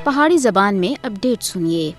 پہاڑی زبان میں اپڈیٹ سنیے۔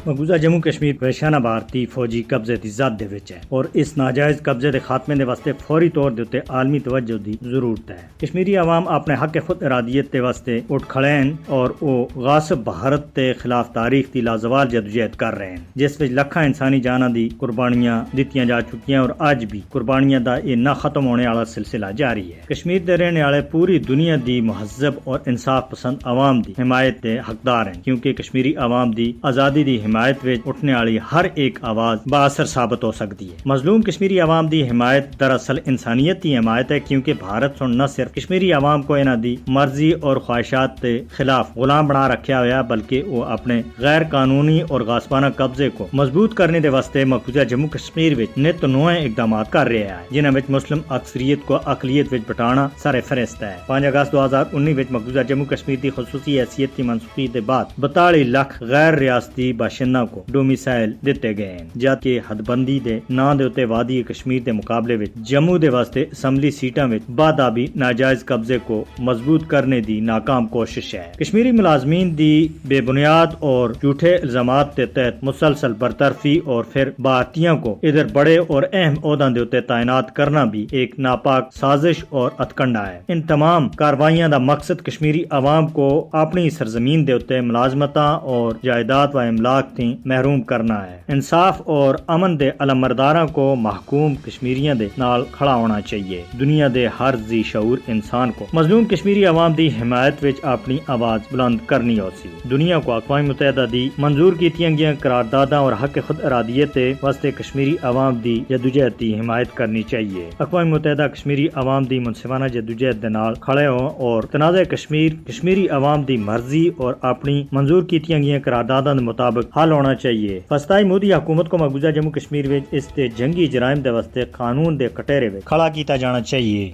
مقبوضہ جموں کشمیر پیشانہ بھارتی فوجی قبضے دی زد دے وچ ہے اور اس ناجائز قبضے دے خاتمے دے واسطے فوری طور دے اُتے عالمی توجہ دی ضرورت ہے۔ کشمیری عوام اپنے حق خود ارادیت دے واسطے اٹھ کھڑے ہیں اور او غاصب بھارت تے خلاف تاریخ دی لازوال جدوجہد کر رہے ہیں، جس وچ لکھاں انسانی جاناں دی قربانیاں دتیاں جا چکیاں اور اج بھی قربانیاں دا یہ نہ ختم ہونے والا سلسلہ جاری ہے۔ کشمیر دے رہنے والے پوری دنیا دی مہذب اور انصاف پسند عوام دی حمایت دے حقدار ہیں، کیونکہ کشمیری عوام دی آزادی دی حمایت وچ اٹھنے والی ہر ایک آواز بااثر ثابت ہو سکتی ہے۔ مظلوم کشمیری عوام دی حمایت دراصل انسانیت دی حمایت ہے، کیونکہ بھارت سن نہ صرف کشمیری عوام کو انہاں دی مرضی اور خواہشات کے خلاف غلام بنا رکھیا ہوا بلکہ وہ اپنے غیر قانونی اور غاصبانہ قبضے کو مضبوط کرنے دے واسطے مقبوضہ جموں کشمیر وچ نت نویں اقدامات کر رہا ہے، جنہاں وچ مسلم اکثریت کو اقلیت وچ بٹانا سر فہرست ہے۔ 5 اگست 2019 وچ مقبوضہ جموں کشمیر دی خصوصی حیثیت کی منسوخی دے بعد 42 لاکھ غیر ریاستی باشنداں کو ڈومیسائل دیتے گئے ہیں، جبکہ حد بندی دے نام دے اتے وادی کشمیر دے مقابلے وچ جموں دے واسطے اسمبلی سیٹاں وچ بادابی ناجائز قبضے کو مضبوط کرنے دی ناکام کوشش ہے۔ کشمیری ملازمین دی بے بنیاد اور جھوٹے الزامات کے تحت مسلسل برطرفی اور پھر بھارتیوں کو ادھر بڑے اور اہم عہدوں دے اتے تعینات کرنا بھی ایک ناپاک سازش اور ہتھکنڈا ہے۔ ان تمام کاروائیاں دا مقصد کشمیری عوام کو اپنی سرزمین دے اتے ملازمتاں اور جائیداد و املاک تھی محروم کرنا ہے۔ انصاف اور امن دے علمبرداراں کو محکوم کشمیریاں دے نال کھڑا ہونا چاہیے۔ دنیا دے ہر ذی شعور انسان کو مظلوم کشمیری عوام دی حمایت وچ اپنی آواز بلند کرنی ہو سی۔ دنیا کو اقوام متحدہ دی منظور کیتیاں گیاں قرارداداں اور حق خود ارادیت دے واسطے کشمیری عوام دی جدوجہد دی حمایت کرنی چاہیے۔ اقوام متحدہ کشمیری عوام دی منصفانہ جدوجہد دے نال کھڑے ہوں اور تنازع کشمیری عوام دی مرضی اور اپنی منظور کیتیاں گیاں قرارداداں دے مطابق حل ہونا چاہیے۔ فسطائی مودی حکومت کو مقبوضہ جموں کشمیر وچ اس دے جنگی جرائم دے واسطے قانون دے کٹہرے وچ کھڑا کیتا جانا چاہیے۔